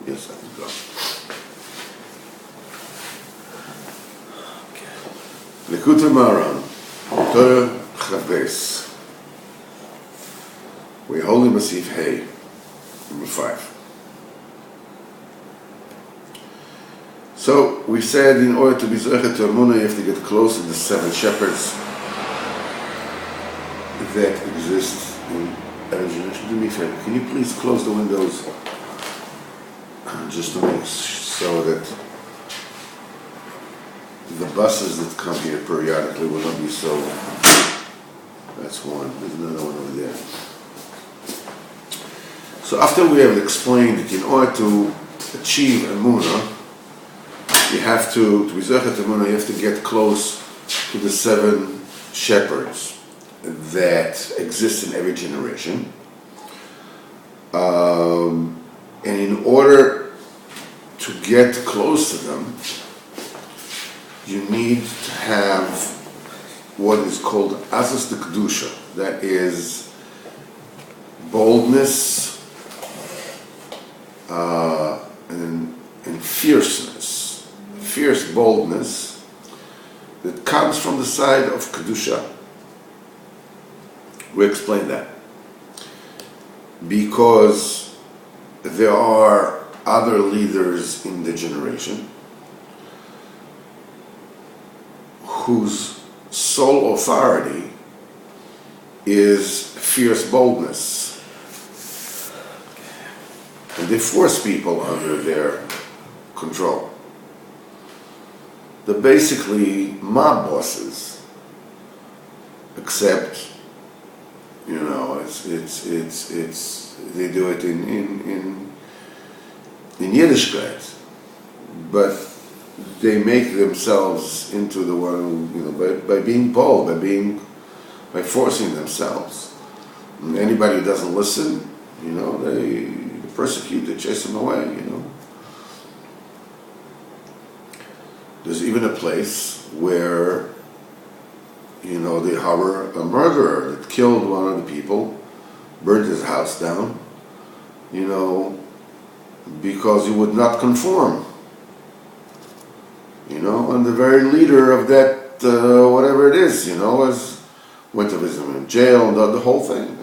Yes, I can go. Likutei Moharan, Torah Chavbes. We're holding Masif Hay, number 5. So we said in order to be Zochet to Emunah, you have to get close to the 7 shepherds that exist in Eretz Yisrael. Do me a favor, can you please close the windows just to make so that the buses that come here periodically will not be so. That's one. There's another one over there. So after we have explained that in order to achieve Emunah, you have to be Zochet Emunah, you have to get close to the 7 shepherds that exist in every generation. And in order to get close to them, you need to have what is called Azas de Kedusha. That is boldness and fierceness. Fierce boldness that comes from the side of Kedusha. We explain that. Because there are other leaders in the generation whose sole authority is fierce boldness. And they force people under their control. They're basically mob bosses, except, you know, it's they do it in Yiddishkeit, but they make themselves into the one, you know, by being bold, by forcing themselves. And anybody who doesn't listen, you know, they persecute, they chase them away, you know. There's even a place where, you know, they harbor a murderer that killed one of the people, burned his house down, you know, because he would not conform. You know, and the very leader of that, whatever it is, you know, went to visit him in jail, the whole thing.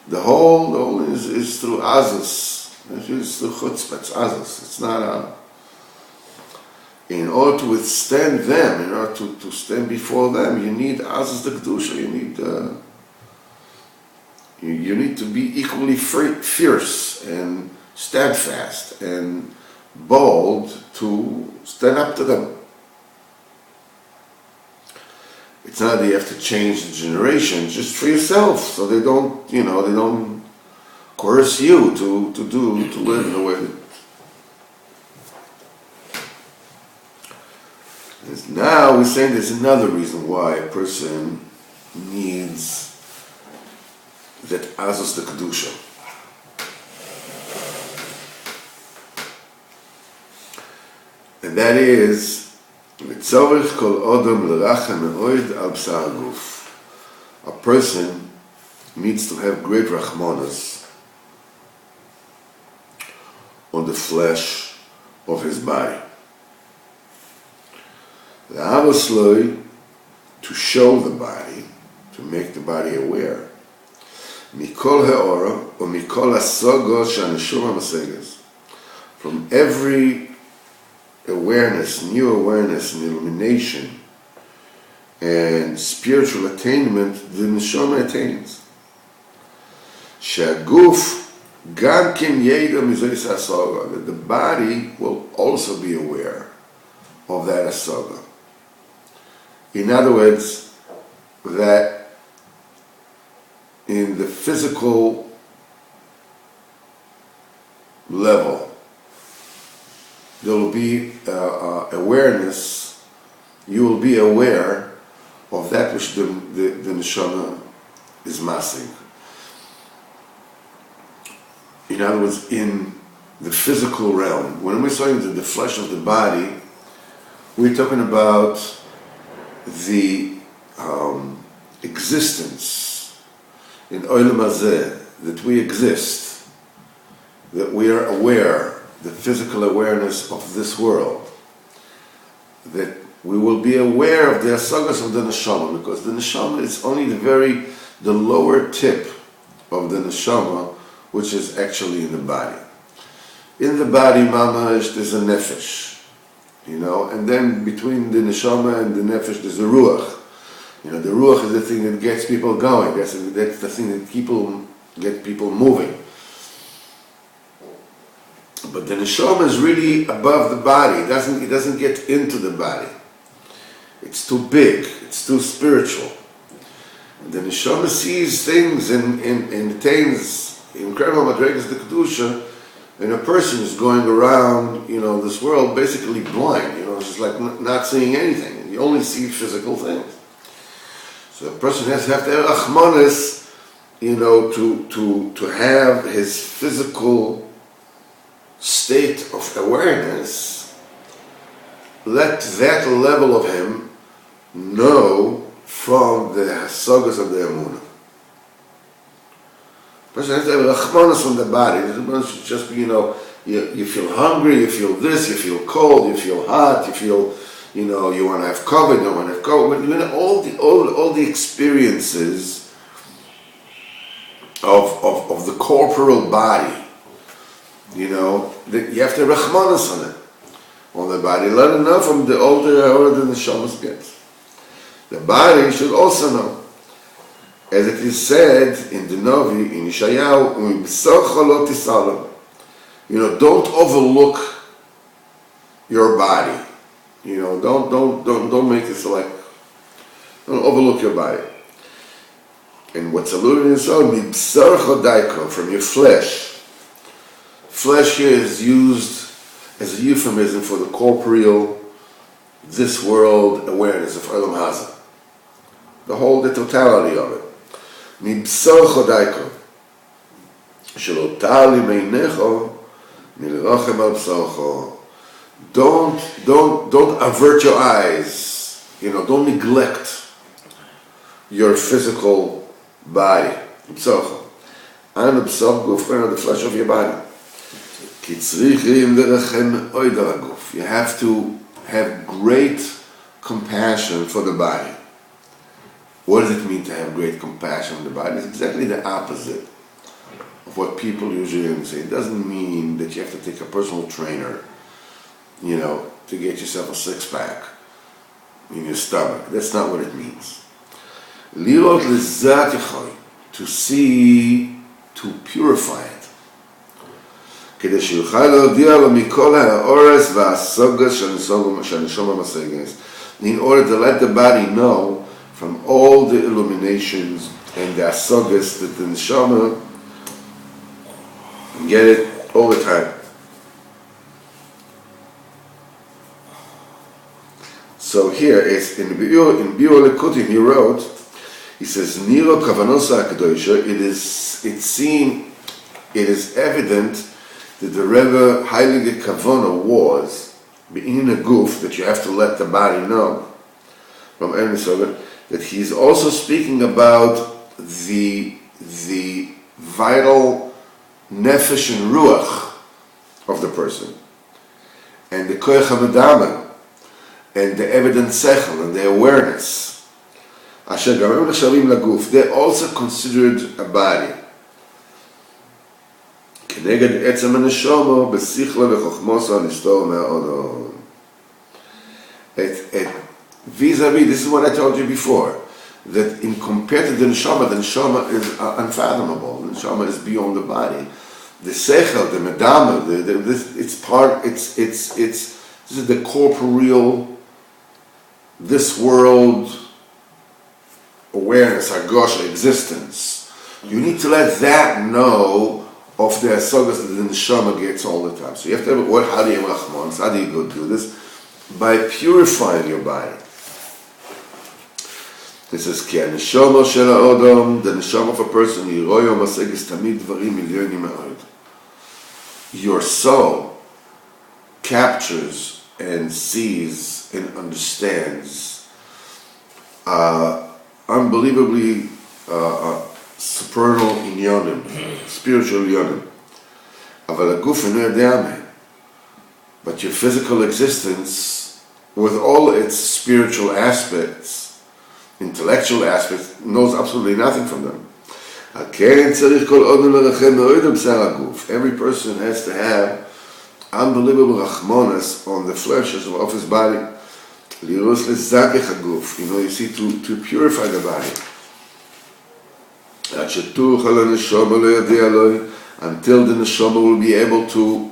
The whole is through Azaz. It's through chutzpah, it's Azaz. It's not a... In order to withstand them, in order to stand before them, you need Azaz the Kedusha, you need to be equally fierce and steadfast and bold to stand up to them. It's not that you have to change the generation, just for yourself, so they don't, you know, they don't coerce you to live in a way that. Now we're saying there's another reason why a person needs that Azos the Kedusha. And that is לצורך כל אדם לרחם מאוד על בשר הגוף. A person needs to have great rachmanas on the flesh of his body. L'avasloi, to show the body, to make the body aware. Mikol ha'ora, or mikol ha'sogo sh'aneshuma maseges. From every awareness, new awareness and illumination and spiritual attainment the neshama attains. Shaguf gam ken yeda mizois hasaga, that the body will also be aware of that hasaga. In other words, that in the physical level, there will be awareness, you will be aware of that which the neshama is massing. In other words, in the physical realm, when we're saying that the flesh of the body, we're talking about the existence in Olam Hazeh, that we exist, that we are aware, the physical awareness of this world, that we will be aware of the asagas of the neshama, because the neshama is only the lower tip of the neshama, which is actually in the body. In the body, mamash, there's a nefesh, and then between the neshama and the nefesh, there's a ruach. The ruach is the thing that gets people going. That's the thing that get people moving. But the neshama is really above the body. It doesn't get into the body. It's too big. It's too spiritual. The neshama sees things and attains incredible madrigas de kedusha, and a person is going around, this world basically blind. It's just like not seeing anything. You only see physical things. So a person has to have achmanis, to have his physical state of awareness, let that level of him know from the hasagas of the emunah. A person has to have achmanis from the body. It should just be, you feel hungry, you feel this, you feel cold, you feel hot, you feel, you want to have COVID, you don't want to have COVID. All the experiences of the corporal body, that you have to have rachmanas on it, on the body. Let it know from the older the neshamas gets. The body should also know, as it is said in the Novi, in Yeshayahu, don't overlook your body. Don't make it so like, don't overlook your body. And what's alluded in Yisrael, from your flesh. Flesh here is used as a euphemism for the corporeal, this world awareness of Olam Hazeh. The totality of it. Mibsar chodaiko, shelo tali meinecho, nilrochem al bsarcho. Don't avert your eyes. Don't neglect your physical body. Bsarcho. And bsar guf, the flesh of your body. You have to have great compassion for the body. What does it mean to have great compassion for the body? It's exactly the opposite of what people usually say. It doesn't mean that you have to take a personal trainer, to get yourself a six-pack in your stomach. That's not what it means. To see, to purify it. In order to let the body know from all the illuminations and the asagas that the neshama get it all the time. So here it's in Likutei he wrote, he says, Niro kavanosa akadosha, it is evident that the Rebbe Heilige Kavana was in a goof, that you have to let the body know from Erev that he's also speaking about the vital nefesh and ruach of the person, and the koyach hamedama, and the evident sechel, and the awareness. Asher gamim neshalim laguf, they're also considered a body. כנגד עצם הנשמה בשכלה וחוכמוסה נסתור מהאודום. Vis-a-vis, this is what I told you before, that in compared to the neshama is unfathomable. The neshama is beyond the body. The sechel, the medama, this is the corporeal, this world awareness, agosha, existence. You need to let that know of the asagas that the neshama gets all the time. So you have to have, how do you have rachmans? How do you go do this? By purifying your body. This is ki neshama shel ha'odam, the neshama of a person, yiroyo masegis tamid dvarim milyonim me'od. Your soul captures and sees and understands unbelievably supernal inyonim, spiritual inyonim. אבל הגוף אינו יודע מהם. But your physical existence, with all its spiritual aspects, intellectual aspects, knows absolutely nothing from them. Every person has to have unbelievable rachmanas on the flesh of his body. You see, to purify the body. Until the neshama will be able to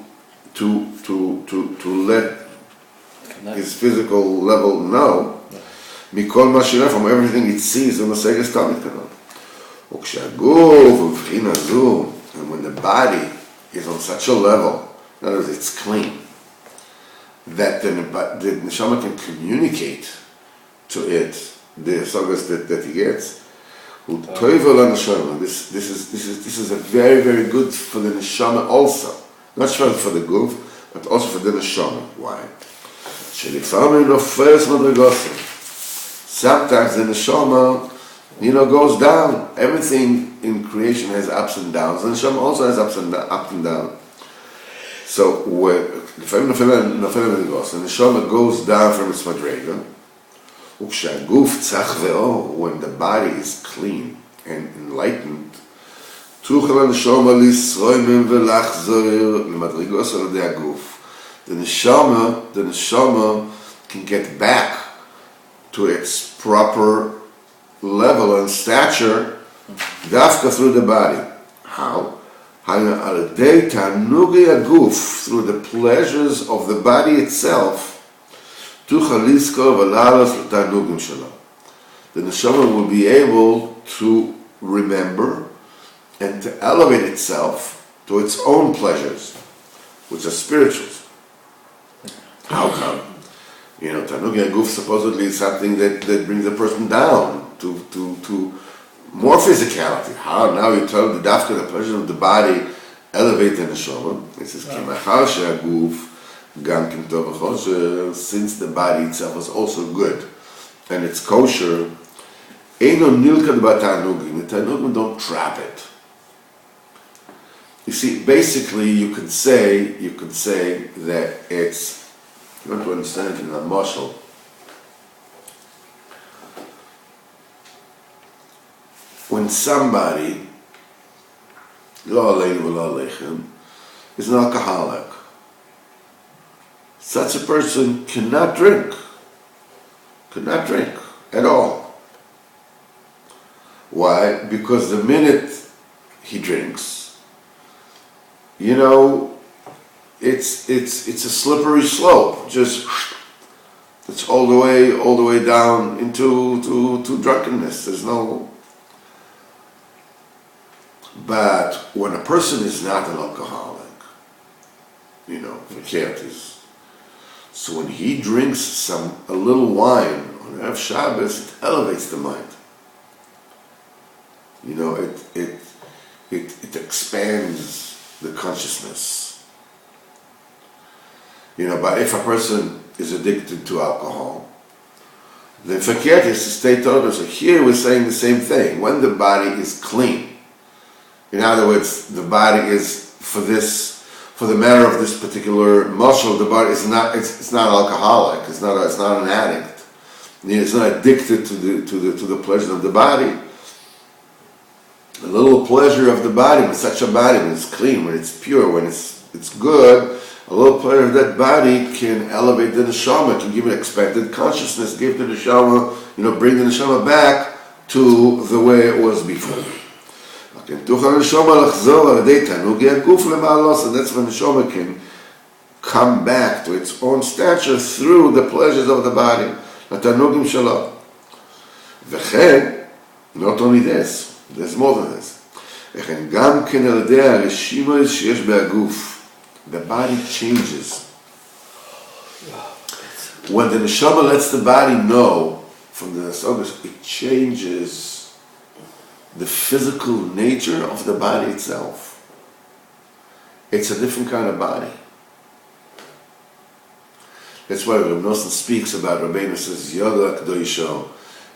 let his physical level know, from everything it sees on the Sega stomach. And when the body is on such a level, in other words, it's clean, that the neshama can communicate to it the sagas that he gets. This is a very, very good for the neshama also, not just for the guf, but also for the neshama. Why? Sometimes the neshama, goes down. Everything in creation has ups and downs. The neshama also has ups and downs. So when the neshama goes down from its madrega, when the body is clean and enlightened, the neshama can get back to its proper level and stature dafka through the body. How? Through the pleasures of the body itself. The neshama will be able to remember and to elevate itself to its own pleasures, which are spirituals. How come? Tanugi Aguf supposedly is something that brings a person down to more physicality. How? Now you tell the dafka, the pleasures of the body, elevate the neshama. It says, since the body itself is also good and it's kosher, the tanugim don't trap it. You see, basically you could say that it's, you want to understand it in a muscle. When somebody is an alcoholic, such a person cannot drink at all. Why? Because the minute he drinks, it's a slippery slope. Just it's all the way down into to drunkenness. There's no. But when a person is not an alcoholic, so when he drinks a little wine on Erev Shabbos, it elevates the mind. It expands the consciousness. But if a person is addicted to alcohol, then verkehrt is to stay total. So here we're saying the same thing. When the body is clean, in other words, the body is for the matter of this particular muscle, the body is not. It's not alcoholic. It's not an addict. It's not addicted to the pleasure of the body. A little pleasure of the body, when such a body, when it's clean, when it's pure, when it's good, a little pleasure of that body can elevate the neshama, can give an expanded consciousness, give the neshama, bring the neshama back to the way it was before. And that's when the neshama can come back to its own stature through the pleasures of the body. Not only this, there's more than this. The body changes. When the neshama lets the body know from the Nesogas, it changes the physical nature of the body itself. It's a different kind of body. That's why Reb Nosson speaks about Rabbeinu says, Yoda K'doisho,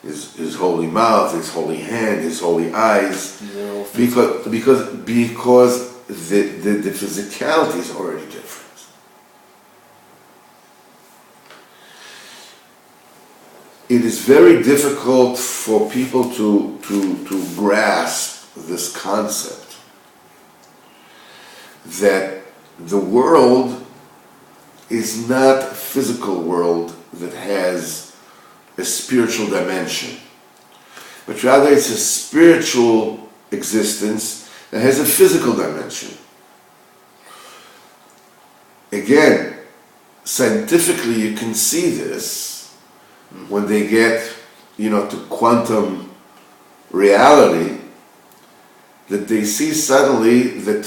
his holy mouth, his holy hand, his holy eyes, because the physicality is already different. It is very difficult for people to grasp this concept that the world is not a physical world that has a spiritual dimension, but rather it's a spiritual existence that has a physical dimension. Again, scientifically you can see this when they get, to quantum reality, that they see suddenly that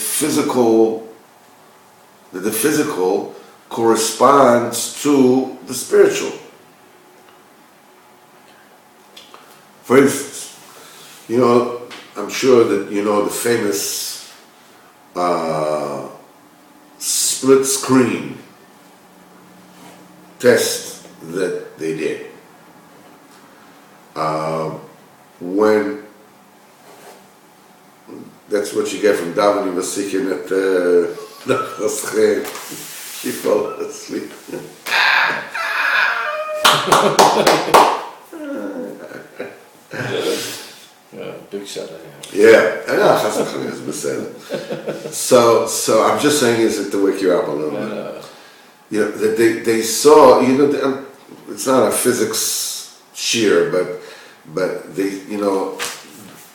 the physical corresponds to the spiritual. For instance, I'm sure that the famous split screen test that they did. When that's what you get from davening vasikin at she fell asleep. Big shot. Yeah, I know. So I'm just saying is it to wake you up a little bit. That they saw. It's not a physics sheer, but they,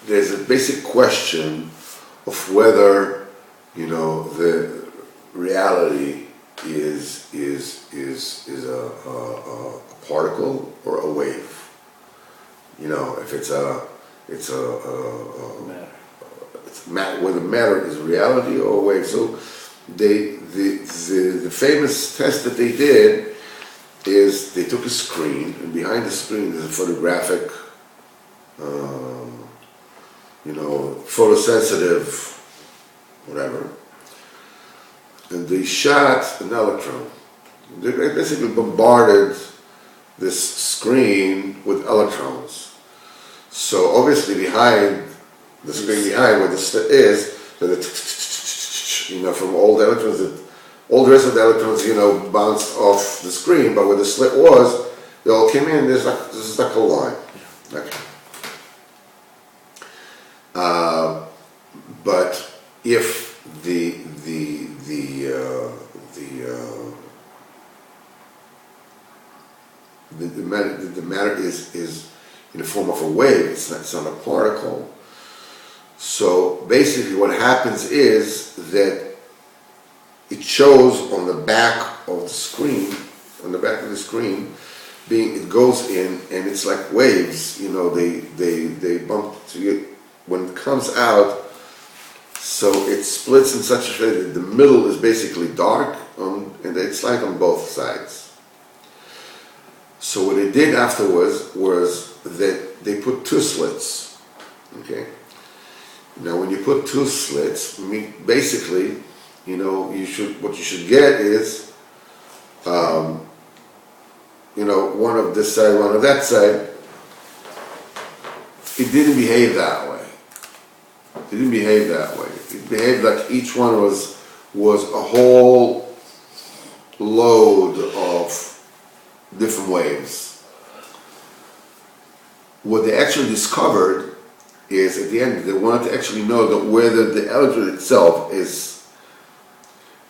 there's a basic question of whether the reality is a particle or a wave. If it's whether matter is reality or a wave. So the famous test that they did is they took a screen, and behind the screen is a photographic, photosensitive, whatever, and they shot an electron. They basically bombarded this screen with electrons. So obviously behind the screen, behind where the slit is, from all the electrons, all the rest of the electrons, bounced off the screen, but where the slit was, they all came in. This is like a line. Okay. But if the matter is in the form of a wave, it's not a particle. So basically what happens is that it shows on the back of the screen, it goes in, and it's like waves, they bump to you when it comes out. So it splits in such a way that the middle is basically dark, and it's light on both sides. So what they did afterwards was that they put two slits. Okay. Now, when you put two slits, basically, what you should get is, one of this side, one of that side. It didn't behave that way. It behaved like each one was a whole load of different waves. What they actually discovered is, at the end, they wanted to actually know that whether the electrode itself is,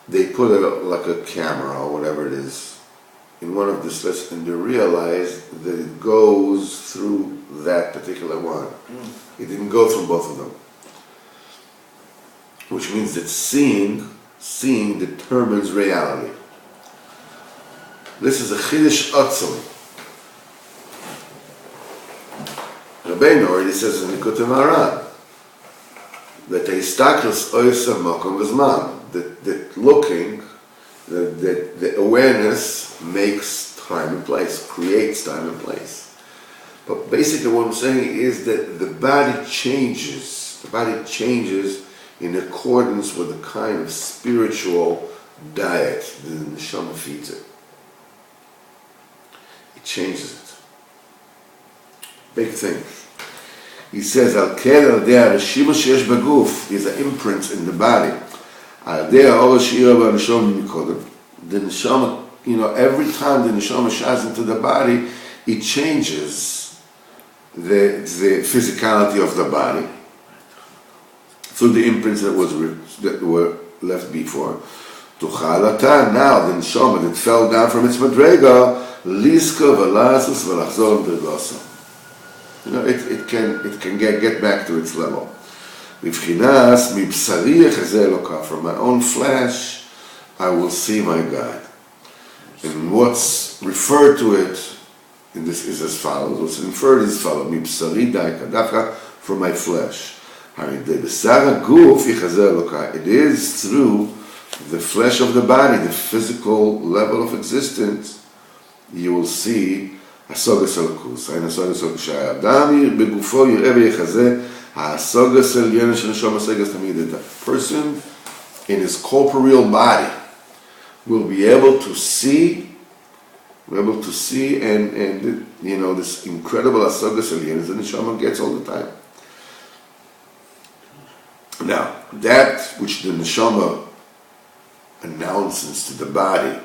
they put like a camera or whatever it is in one of the slits, and they realized that it goes through that particular one. It didn't go through both of them, which means that seeing determines reality. This is a chiddush atzum. Rabbeinu already says in Likutei Moharan that histaklos oisa makom v'zman, that looking, that the awareness makes time and place, creates time and place. But basically what I'm saying is that the body changes. The body changes in accordance with the kind of spiritual diet that the neshama feeds it. It changes it. Big thing. He says, Al ken al dei harashima sheyesh baguf, these are imprints in the body. Al dei ha'or she'ira b'neshama mikodem. The neshama, every time the neshama shines into the body, it changes the physicality of the body through the imprints that were left before. To chalata, now the neshama that fell down from its madrega, liska v'lasus v'lachzor b'drosa. It can get back to its level. V'vchinas mibsari yechazeh Eloka, from my own flesh I will see my God. And what's referred to it in this is as follows. What's inferred is as follows: mibsari daika, dafka, from my flesh. It is through the flesh of the body, the physical level of existence, you will see הסוגס אלוקוס. אין הסוגס אלוקוס שהאדם בגופו יראה ויחזה הסוגס עליון של נשום הסגס תמיד. The person in his corporeal body will be able to see and this incredible הסוגס עליון that neshama gets all the time. Now, that which the neshama announces to the body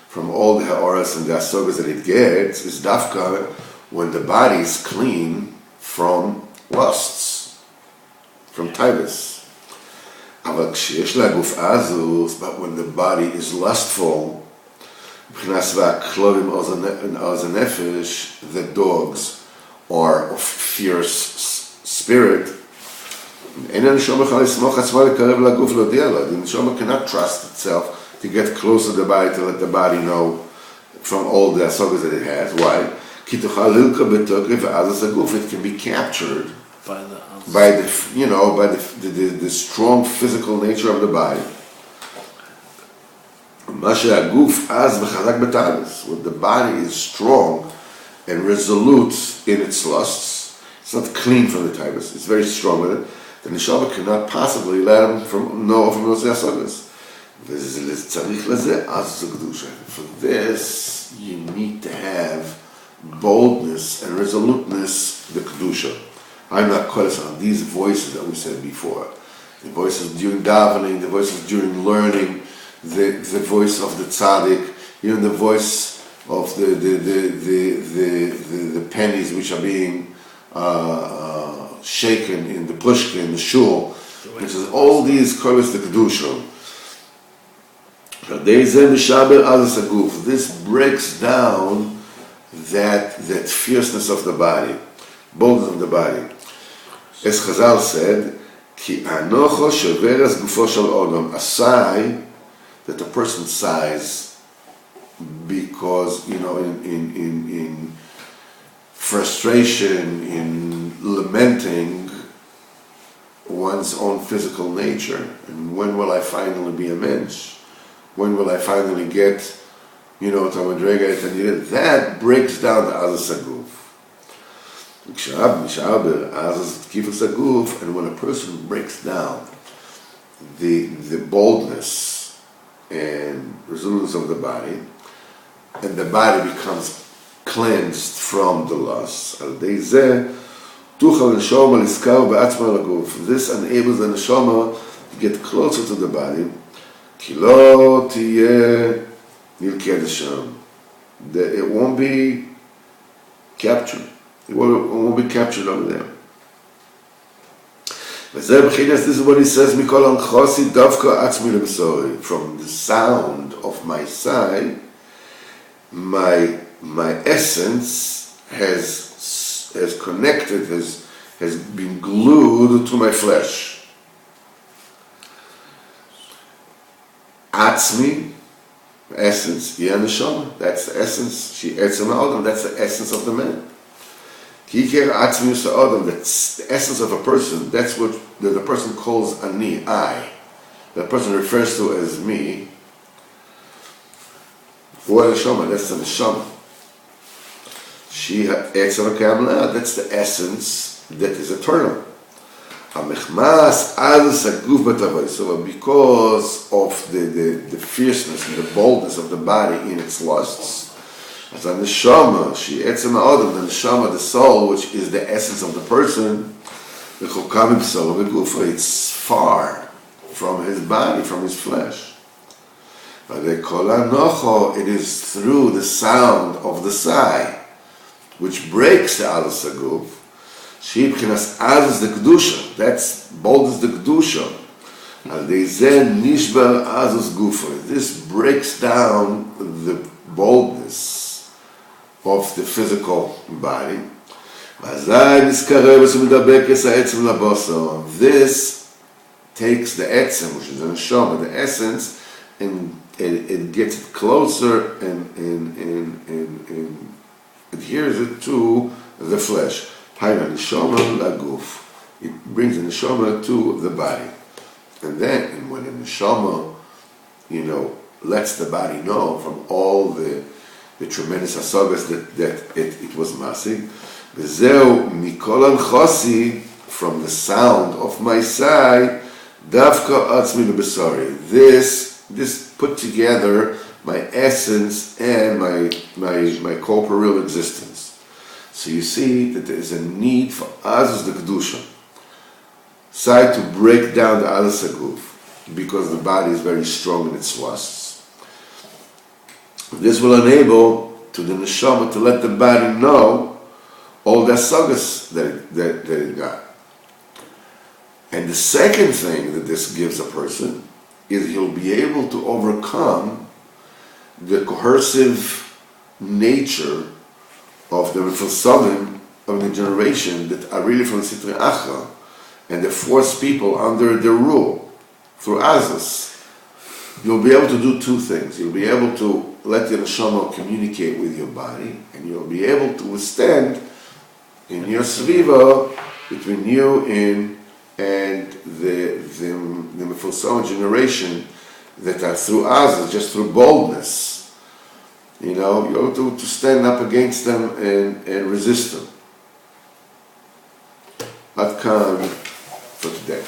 from all the ha'oras and the asogas that it gets is dafka when the body is clean from lusts, from tivus. But when the body is lustful, the dogs are of fierce spirit. The neshama cannot trust itself to get close to the body, to let the body know from all the asogas that it has. Why? It can be captured by the strong physical nature of the body. When the body is strong and resolute in its lusts, it's not clean from the tivus, it's very strong with it, the neshama cannot possibly let him know from those asogas. For this, you need to have boldness and resoluteness, the kedusha. I'm not kodesh, these voices that we said before, the voices during davening, the voices during learning, the voice of the tzaddik, even the voice of the pennies which are being shaken in the pushka, in the shul, which is all these kodesh the kedusha. This breaks down that fierceness of the body, boldness of the body. As Chazal said, Ki anocho sheveras gufo shel odom, a sigh that a person sighs because in frustration, in lamenting one's own physical nature, and when will I finally be a mensch? When will I finally get, to Madrega, that breaks down the Azaz Saguf. And when a person breaks down the boldness and resilience of the body, and the body becomes cleansed from the lusts, this enables the neshama to get closer to the body. It won't be captured. It won't be captured over there. This is what he says, from the sound of my sigh, my essence has connected, has been glued to my flesh. Atzmi, essence, neshama, that's the essence. She etzem adam, that's the essence of the man. Kiker atzmi adam, that's the essence of a person. That's what the person calls ani, I. That person refers to as me. For neshama, that's the neshama. She etzem kamla, that's the essence that is eternal. So because of the fierceness and the boldness of the body in its lusts, As a neshama, she etzem ha'odam, the neshama, the soul, which is the essence of the person, it's far from his body, from his flesh. It is through the sound of the sigh, which breaks the alus haguf. Shibchinas az the kedusha. That's bold as the kedusha. Nishbar azus gufa. This breaks down the boldness of the physical body. This takes the etzem, which is the neshama, the essence, and it gets it closer and adheres it to the flesh. It brings the neshama to the body. And then, when the neshama, lets the body know from all the tremendous asagas that it was masig, from the sound of my sigh, davka atzmi lebesari. This put together my essence and my corporeal existence. So you see that there is a need for azus the kedusha, sigh, to break down the alus haguf, because the body is very strong in its swasts. This will enable to the neshama to let the body know all the asagas that it got. And the second thing that this gives a person is he'll be able to overcome the coercive nature of the Mephosamim of the generation that are really from Sitri Achra, and they force people under their rule through Azus. You'll be able to do two things. You'll be able to let the neshama communicate with your body, and you'll be able to withstand in your sviva between you and the Mephosamim generation that are through Azus, just through boldness. You're able to stand up against them and resist them. Ad kan for today.